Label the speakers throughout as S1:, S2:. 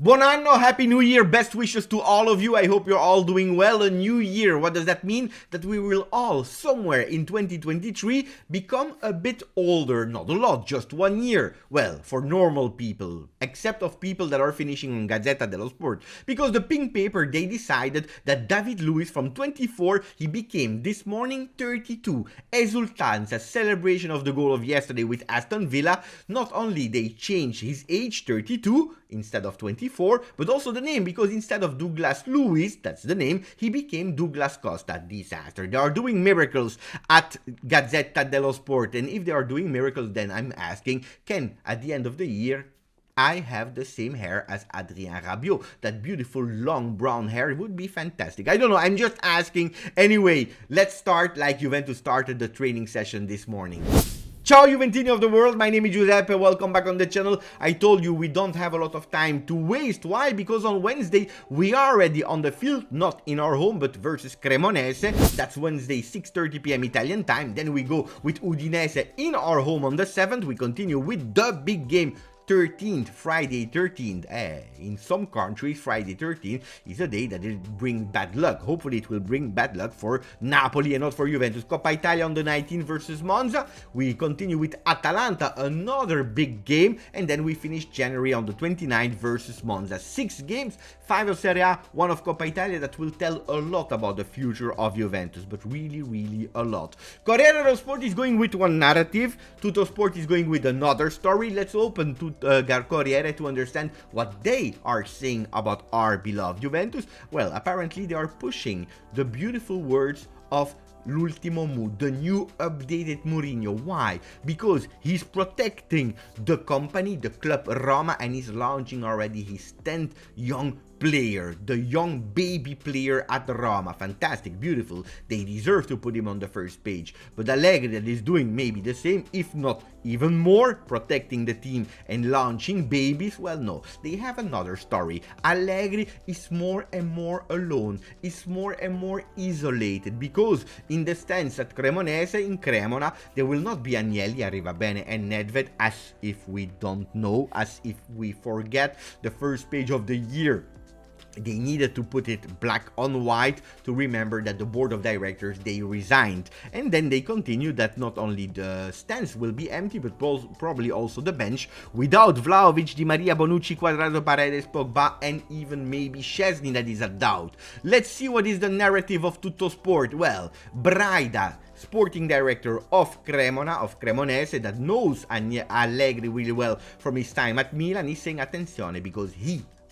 S1: Buon anno, happy new year, best wishes to all of you. I hope you're all doing well. A new year, what does that mean? That we will all, somewhere in 2023, become a bit older. Not a lot, just 1 year. Well, for normal people, except of people that are finishing on Gazzetta dello Sport. Because the pink paper, they decided that David Luiz from 24, he became this morning 32. Exultanza, celebration of the goal of yesterday with Aston Villa. Not only they changed his age, 32, instead of 24, but also the name, because instead of Douglas Luiz, that's the name, he became Douglas Costa. Disaster. They are doing miracles at Gazzetta dello Sport, and if they are doing miracles, then I'm asking, can at the end of the year I have the same hair as Adrien Rabiot? That beautiful long brown hair would be fantastic. I don't know, I'm just asking. Anyway, let's start like Juventus started the training session this morning. Ciao Juventini of the world, my name is Giuseppe, welcome back on the channel. I told you we don't have a lot of time to waste. Why? Because on Wednesday we are already on the field, not in our home, but versus Cremonese. That's Wednesday, 6:30 p.m. Italian time. Then we go with Udinese in our home on the 7th. We continue with the big game, 13th, Friday 13th. In some countries, Friday 13th is a day that will bring bad luck. Hopefully it will bring bad luck for Napoli and not for Juventus. Coppa Italia on the 19th versus Monza. We continue with Atalanta, another big game. And then we finish January on the 29th versus Monza. 6 games, 5 of Serie A, 1 of Coppa Italia. That will tell a lot about the future of Juventus, but really a lot. Corriere dello Sport is going with one narrative. Tutto Sport is going with another story. Let's open to Corriere to understand what they are saying about our beloved Juventus. Well, apparently they are pushing the beautiful words of l'ultimo mood, the new updated Mourinho. Why? Because he's protecting the company, the club Roma, and he's launching already his 10th young player, the young baby player at Roma. Fantastic, beautiful. They deserve to put him on the first page. But Allegri that is doing maybe the same, if not even more, protecting the team and launching babies. Well, no, they have another story. Allegri is more and more alone, is more and more isolated, because in the stands at Cremonese, in Cremona, there will not be Agnelli, Arrivabene and Nedved, as if we don't know, as if we forget the first page of the year. They needed to put it black on white to remember that the board of directors, they resigned. And then they continued that not only the stands will be empty, but probably also the bench, without Vlahovic, Di Maria, Bonucci, Quadrado, Paredes, Pogba, and even maybe Szczesny. That is a doubt. Let's see what is the narrative of Tutto Sport. Well, Braida, sporting director of Cremona, of Cremonese, that knows Allegri really well from his time at Milan, is saying attenzione, because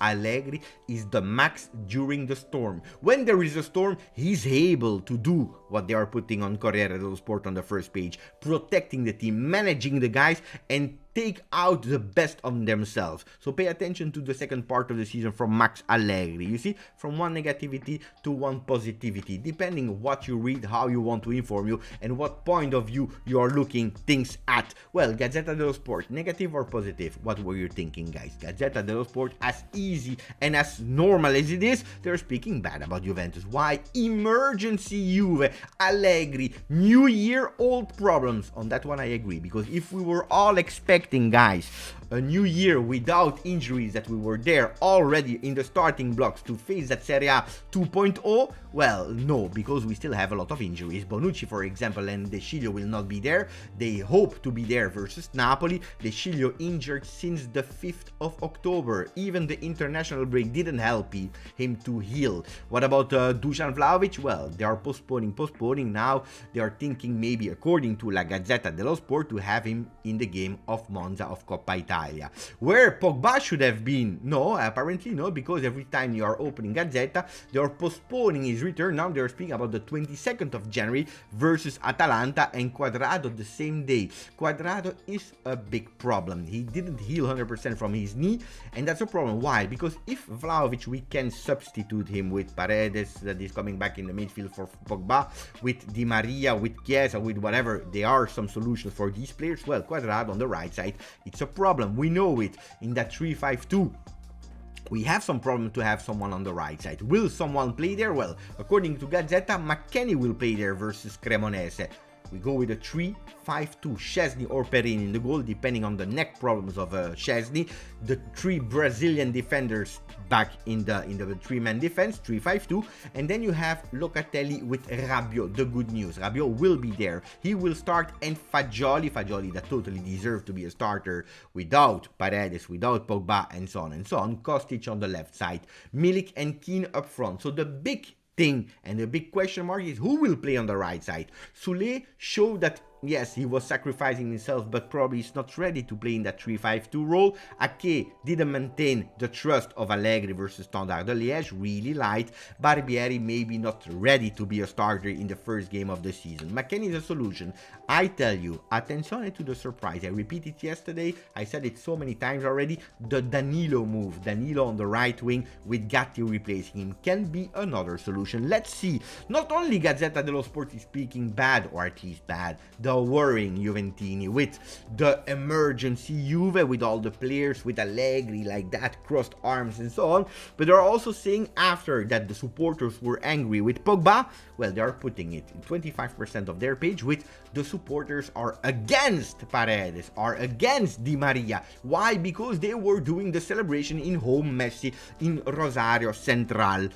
S1: Allegri is the max during the storm. When there is a storm, he's able to do what they are putting on Corriere dello Sport on the first page, protecting the team, managing the guys, and take out the best of themselves. So pay attention to the second part of the season from Max Allegri. You see, from one negativity to one positivity, depending what you read, how you want to inform you, and what point of view you are looking things at. Well, Gazzetta dello Sport, negative or positive? What were you thinking, guys? Gazzetta dello Sport, as easy and as normal as it is, they're speaking bad about Juventus. Why? Emergency Juve, Allegri, new year, old problems. On that one I agree, because if we were all expecting, guys, a new year without injuries, that we were there already in the starting blocks to face that Serie A 2.0, well, no, because we still have a lot of injuries. Bonucci, for example, and De Sciglio will not be there. They hope to be there versus Napoli. De Sciglio injured since the 5th of October. Even the international break didn't help him to heal. What about Dusan Vlahovic? Well, they are postponing. Now they are thinking, maybe according to La Gazzetta dello Sport, to have him in the game of Monza of Coppa Italia. Where Pogba should have been? No, apparently no, because every time you are opening Gazzetta, they are postponing his return. Now they are speaking about the 22nd of January versus Atalanta, and Quadrado the same day. Quadrado is a big problem. He didn't heal 100% from his knee, and that's a problem. Why? Because if Vlahovic, we can substitute him with Paredes, that is coming back in the midfield for Pogba, with Di Maria, with Chiesa, with whatever, there are some solutions for these players. Well, Quadrado on the right side, it's a problem. We know it. In that 3-5-2, we have some problem to have someone on the right side. Will someone play there? Well, according to Gazzetta, McKennie will play there versus Cremonese. We go with a 3-5-2, Szczesny or Perin in the goal, depending on the neck problems of Szczesny. The 3 Brazilian defenders back in the 3-man defense, 3-5-2, and then you have Locatelli with Rabiot. The good news, Rabiot will be there. He will start, and Fagioli that totally deserved to be a starter without Paredes, without Pogba, and so on and so on. Kostic on the left side, Milik and Keane up front. So the big thing and the big question mark is who will play on the right side. Soulé showed that yes, he was sacrificing himself, but probably he's not ready to play in that 3-5-2 role. Ake didn't maintain the trust of Allegri versus Standard de Liège, really light. Barbieri maybe not ready to be a starter in the first game of the season. McKennie is a solution. I tell you, attenzione to the surprise. I repeated it yesterday, I said it so many times already, the Danilo move. Danilo on the right wing with Gatti replacing him can be another solution. Let's see. Not only Gazzetta dello Sport is speaking bad, or at least bad, the worrying Juventini with the emergency Juve, with all the players, with Allegri like that, crossed arms and so on, but they're also saying after that the supporters were angry with Pogba, well, they are putting it in 25% of their page with the supporters are against Paredes, are against Di Maria. Why? Because they were doing the celebration in home Messi in Rosario Central.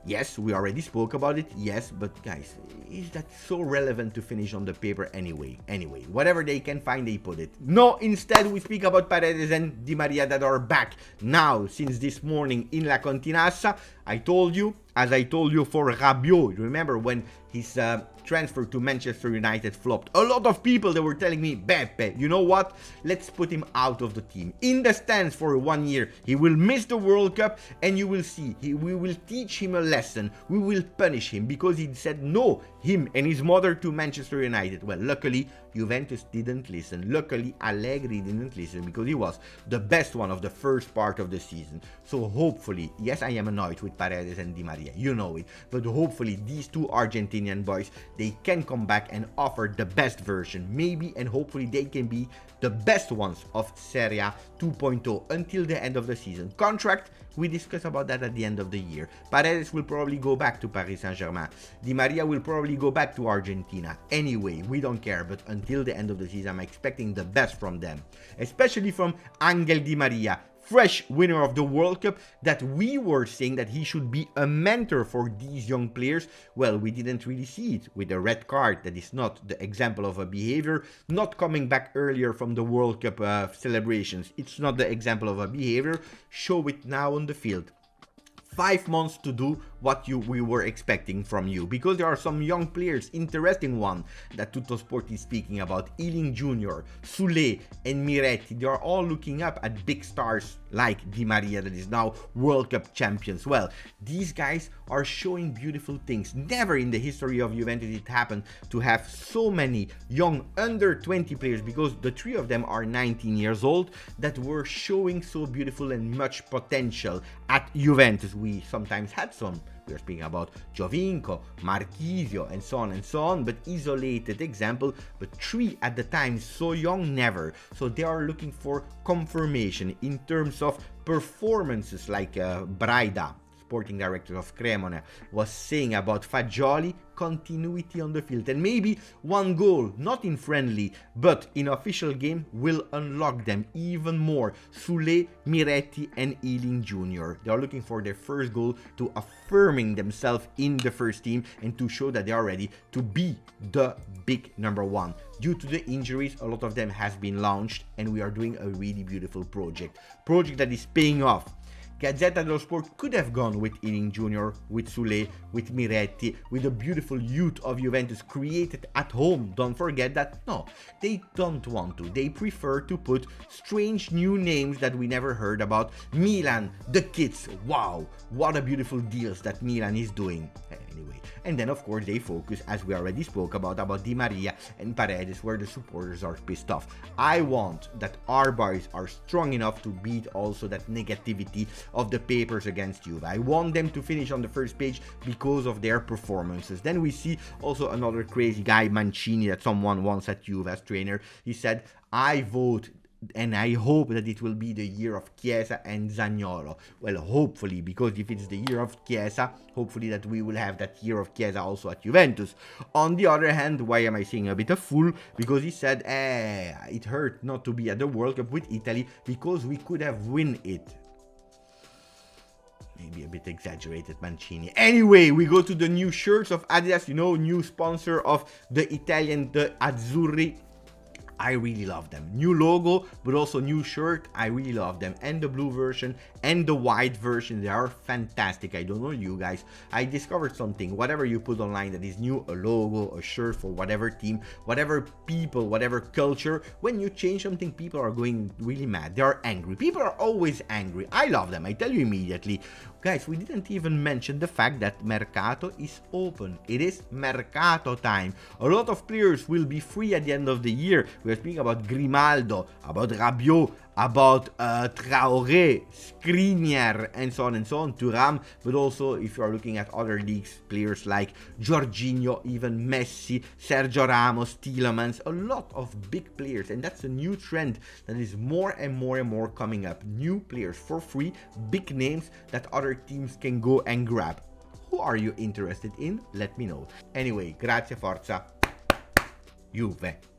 S1: Yes, we already spoke about it, yes, but guys, is that so relevant to finish on the paper anyway? Anyway, whatever they can find, they put it. No, instead we speak about Paredes and Di Maria that are back now since this morning in La Continassa. I told you, as I told you for Rabiot, remember when his transfer to Manchester United flopped? A lot of people, they were telling me, Beppe, you know what? Let's put him out of the team. In the stands for 1 year. He will miss the World Cup and you will see. We will teach him a lesson. We will punish him because he said no, him and his mother, to Manchester United. Well, luckily, Juventus didn't listen. Luckily, Allegri didn't listen because he was the best one of the first part of the season. So hopefully, yes, I am annoyed with Paredes and Di Maria, you know it, but hopefully these two Argentinian boys, they can come back and offer the best version, maybe, and hopefully they can be the best ones of Serie A 2.0 until the end of the season. Contract, we discuss about that at the end of the year. Paredes will probably go back to Paris Saint-Germain. Di Maria will probably go back to Argentina. Anyway, we don't care, but until the end of the season, I'm expecting the best from them, especially from Angel Di Maria, fresh winner of the World Cup, that we were saying that he should be a mentor for these young players. Well, we didn't really see it with a red card. That is not the example of a behavior. Not coming back earlier from the World Cup celebrations. It's not the example of a behavior. Show it now on the field. 5 months to do what we were expecting from you, because there are some young players, interesting one that Tutto Sport is speaking about, Ealing Jr., Soulé and Miretti. They are all looking up at big stars like Di Maria that is now World Cup champions. Well, these guys are showing beautiful things. Never in the history of Juventus it happened to have so many young under 20 players, because the 3 of them are 19 years old, that were showing so beautiful and much potential at Juventus. We sometimes had some. We are speaking about Giovinco, Marchisio, and so on, but isolated example, but 3 at the time, so young, never. So they are looking for confirmation in terms of performances, like Braida, sporting director of Cremonese, was saying about Fagioli, continuity on the field, and maybe 1 goal, not in friendly, but in official game, will unlock them even more. Soulé, Miretti, and Ealing Jr. They are looking for their first goal to affirming themselves in the first team and to show that they are ready to be the big number 1. Due to the injuries, a lot of them has been launched, and we are doing a really beautiful project that is paying off. Gazzetta dello Sport could have gone with Ealing Jr., with Soulé, with Miretti, with the beautiful youth of Juventus created at home. Don't forget that. No, they don't want to. They prefer to put strange new names that we never heard about. Milan, the kids. Wow, what a beautiful deals that Milan is doing. Anyway, and then of course they focus, as we already spoke about Di Maria and Paredes, where the supporters are pissed off. I want that our boys are strong enough to beat also that negativity of the papers against Juve. I want them to finish on the first page because of their performances. Then we see also another crazy guy, Mancini, that someone wants at Juve as trainer. He said, I vote and I hope that it will be the year of Chiesa and Zaniolo. Well, hopefully, because if it's the year of Chiesa, hopefully that we will have that year of Chiesa also at Juventus. On the other hand, why am I saying a bit of fool? Because he said, it hurt not to be at the World Cup with Italy because we could have win it. Maybe a bit exaggerated, Mancini. Anyway, we go to the new shirts of Adidas, new sponsor of the Italian, the Azzurri. I really love them. New logo, but also new shirt. I really love them. And the blue version and the white version, they are fantastic. I don't know you guys. I discovered something. Whatever you put online that is new, a logo, a shirt for whatever team, whatever people, whatever culture, when you change something, people are going really mad. They are angry. People are always angry. I love them. I tell you immediately. Guys, we didn't even mention the fact that Mercato is open. It is Mercato time. A lot of players will be free at the end of the year. We are speaking about Grimaldo, about Rabiot, about Traoré, Skriniar, and so on, Thuram, but also if you are looking at other leagues, players like Jorginho, even Messi, Sergio Ramos, Tielemans, a lot of big players, and that's a new trend that is more and more coming up. New players for free, big names that other teams can go and grab. Who are you interested in? Let me know. Anyway, grazie, forza, Juve.